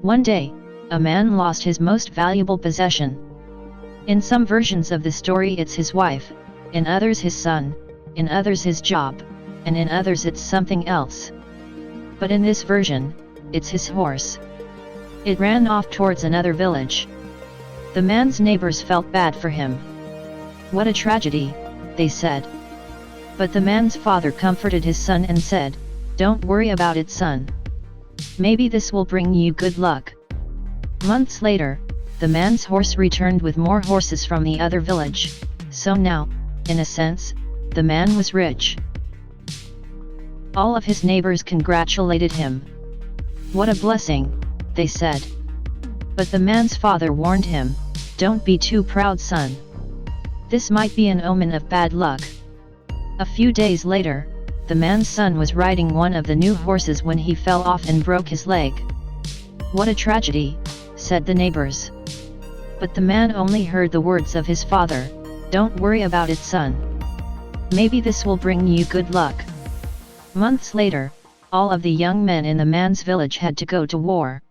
One day, a man lost his most valuable possession. In some versions of the story it's his wife, in others his son, in others his job, and in others it's something else. But in this version, it's his horse. It ran off towards another village. The man's neighbors felt bad for him. "What a tragedy," they said. But the man's father comforted his son and said, "Don't worry about it, son. Maybe this will bring you good luck." Months later, the man's horse returned with more horses from the other village, so now, in a sense, the man was rich. All of his neighbors congratulated him. "What a blessing," they said. But the man's father warned him, "Don't be too proud, son. This might be an omen of bad luck." A few days later, the man's son was riding one of the new horses when he fell off and broke his leg. "What a tragedy," said the neighbors. But the man only heard the words of his father, "Don't worry about it, son. Maybe this will bring you good luck." Months later, all of the young men in the man's village had to go to war.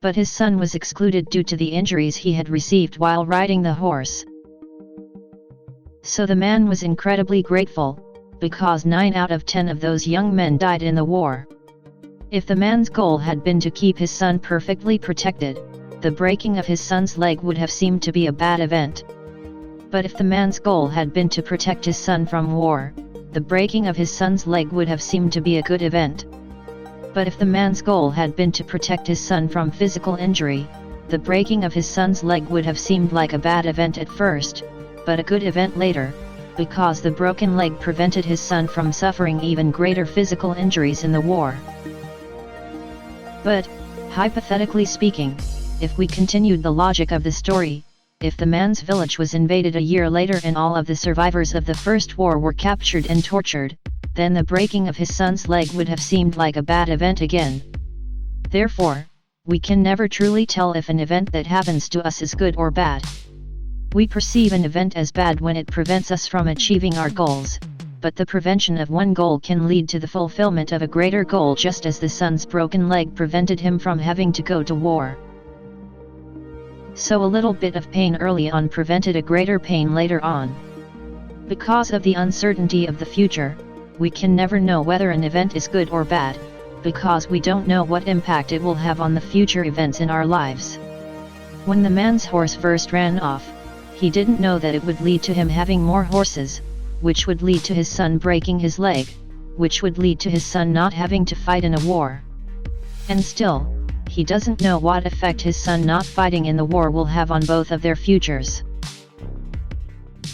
But his son was excluded due to the injuries he had received while riding the horse. So the man was incredibly grateful, because 9 out of 10 of those young men died in the war. If the man's goal had been to keep his son perfectly protected, the breaking of his son's leg would have seemed to be a bad event. But if the man's goal had been to protect his son from war, the breaking of his son's leg would have seemed to be a good event. But if the man's goal had been to protect his son from physical injury, the breaking of his son's leg would have seemed like a bad event at first, but a good event later, because the broken leg prevented his son from suffering even greater physical injuries in the war. But, hypothetically speaking, if we continued the logic of the story, if the man's village was invaded a year later and all of the survivors of the first war were captured and tortured, then the breaking of his son's leg would have seemed like a bad event again. Therefore, we can never truly tell if an event that happens to us is good or bad. We perceive an event as bad when it prevents us from achieving our goals, but the prevention of one goal can lead to the fulfillment of a greater goal, just as the son's broken leg prevented him from having to go to war. So a little bit of pain early on prevented a greater pain later on. Because of the uncertainty of the future, we can never know whether an event is good or bad, because we don't know what impact it will have on the future events in our lives. When the man's horse first ran off, he didn't know that it would lead to him having more horses, which would lead to his son breaking his leg, which would lead to his son not having to fight in a war. And still, he doesn't know what effect his son not fighting in the war will have on both of their futures.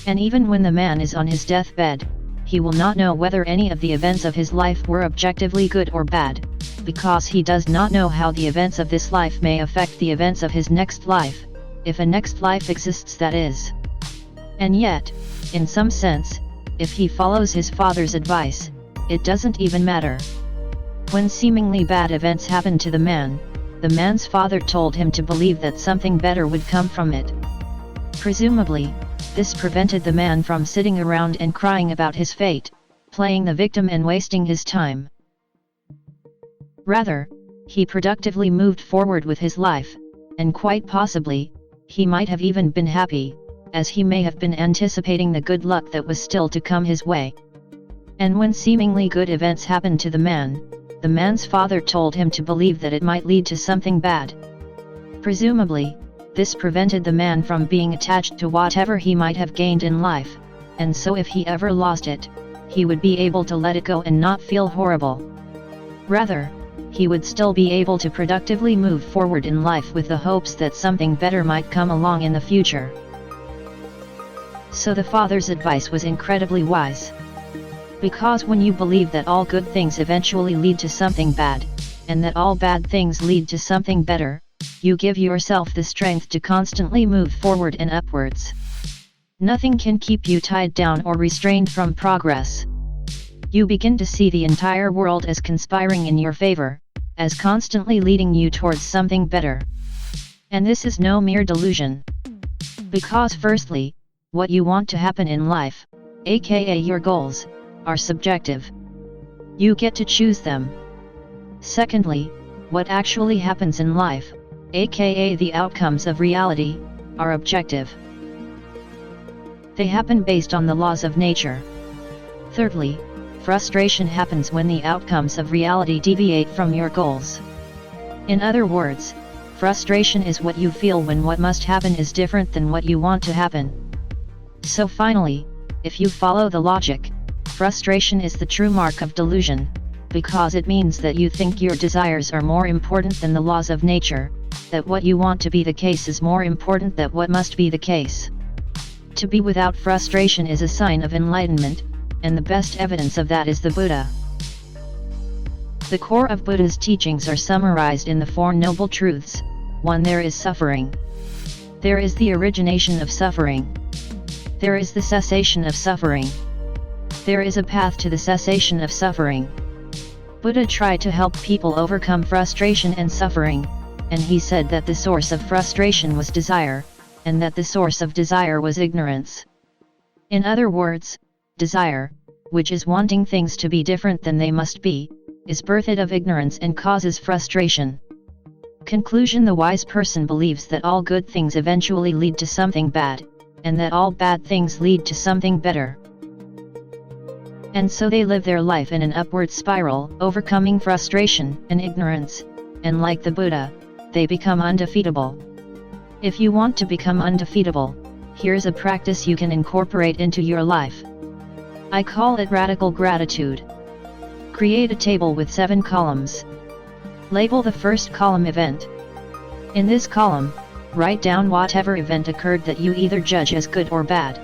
And even when the man is on his deathbed, he will not know whether any of the events of his life were objectively good or bad, because he does not know how the events of this life may affect the events of his next life, if a next life exists, that is. And yet, in some sense, if he follows his father's advice, it doesn't even matter. When seemingly bad events happened to the man's father told him to believe that something better would come from it. Presumably, this prevented the man from sitting around and crying about his fate, playing the victim and wasting his time. Rather, he productively moved forward with his life, and quite possibly, he might have even been happy, as he may have been anticipating the good luck that was still to come his way. And when seemingly good events happened to the man's father told him to believe that it might lead to something bad. Presumably, this prevented the man from being attached to whatever he might have gained in life, and so if he ever lost it, he would be able to let it go and not feel horrible. Rather, he would still be able to productively move forward in life with the hopes that something better might come along in the future. So the father's advice was incredibly wise. Because when you believe that all good things eventually lead to something bad, and that all bad things lead to something better, you give yourself the strength to constantly move forward and upwards. Nothing can keep you tied down or restrained from progress. You begin to see the entire world as conspiring in your favor, as constantly leading you towards something better. And this is no mere delusion. Because firstly, what you want to happen in life, aka your goals, are subjective. You get to choose them. Secondly, what actually happens in life, aka the outcomes of reality, are objective. They happen based on the laws of nature. Thirdly, frustration happens when the outcomes of reality deviate from your goals. In other words, frustration is what you feel when what must happen is different than what you want to happen. So finally, if you follow the logic, frustration is the true mark of delusion, because it means that you think your desires are more important than the laws of nature, that what you want to be the case is more important than what must be the case. To be without frustration is a sign of enlightenment, and the best evidence of that is the Buddha. The core of Buddha's teachings are summarized in the Four Noble Truths. 1. There is suffering. There is the origination of suffering. There is the cessation of suffering. There is a path to the cessation of suffering. Buddha tried to help people overcome frustration and suffering, and he said that the source of frustration was desire, and that the source of desire was ignorance. In other words, desire, which is wanting things to be different than they must be, is birthed of ignorance and causes frustration. Conclusion: the wise person believes that all good things eventually lead to something bad, and that all bad things lead to something better. And so they live their life in an upward spiral, overcoming frustration and ignorance, and like the Buddha, they become undefeatable. If you want to become undefeatable, here's a practice you can incorporate into your life. I call it radical gratitude. Create a table with 7 columns. Label the first column event. In this column, write down whatever event occurred that you either judge as good or bad.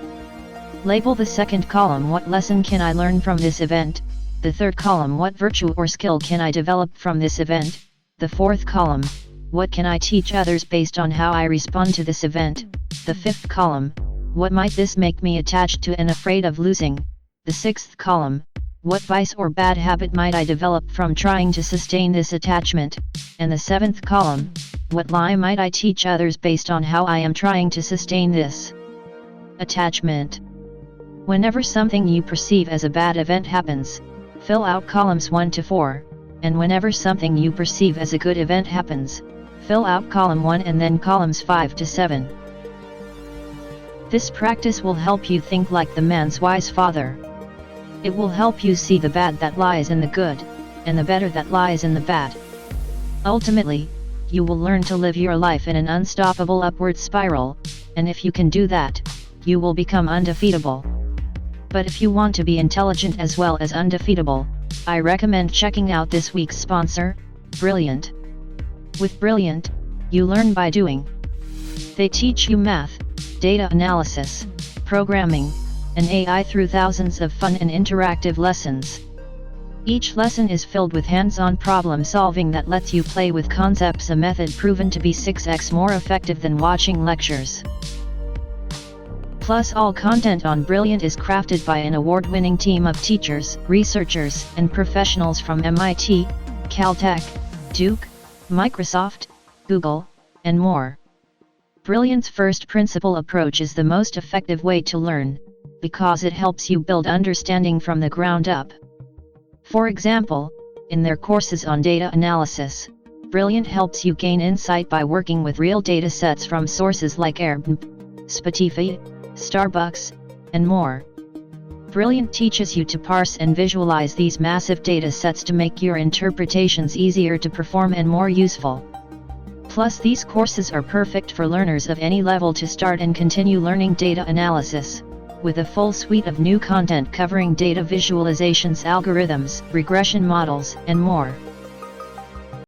Label the second column: what lesson can I learn from this event? The third column: what virtue or skill can I develop from this event? The fourth column: what can I teach others based on how I respond to this event? The fifth column: what might this make me attached to and afraid of losing? The sixth column: what vice or bad habit might I develop from trying to sustain this attachment? And the seventh column: what lie might I teach others based on how I am trying to sustain this attachment? Whenever something you perceive as a bad event happens, fill out columns 1 to 4, and whenever something you perceive as a good event happens, fill out column 1 and then columns 5 to 7. This practice will help you think like the man's wise father. It will help you see the bad that lies in the good, and the better that lies in the bad. Ultimately, you will learn to live your life in an unstoppable upward spiral, and if you can do that, you will become undefeatable. But if you want to be intelligent as well as undefeatable, I recommend checking out this week's sponsor, Brilliant. With Brilliant, you learn by doing. They teach you math, data analysis, programming, and AI through thousands of fun and interactive lessons. Each lesson is filled with hands-on problem solving that lets you play with concepts, a method proven to be 6x more effective than watching lectures. Plus, all content on Brilliant is crafted by an award-winning team of teachers, researchers, and professionals from MIT, Caltech, Duke, Microsoft, Google, and more. Brilliant's first principle approach is the most effective way to learn, because it helps you build understanding from the ground up. For example, in their courses on data analysis, Brilliant helps you gain insight by working with real data sets from sources like Airbnb, Spotify, Starbucks, and more. Brilliant teaches you to parse and visualize these massive data sets to make your interpretations easier to perform and more useful. Plus, these courses are perfect for learners of any level to start and continue learning data analysis, with a full suite of new content covering data visualizations, algorithms, regression models, and more.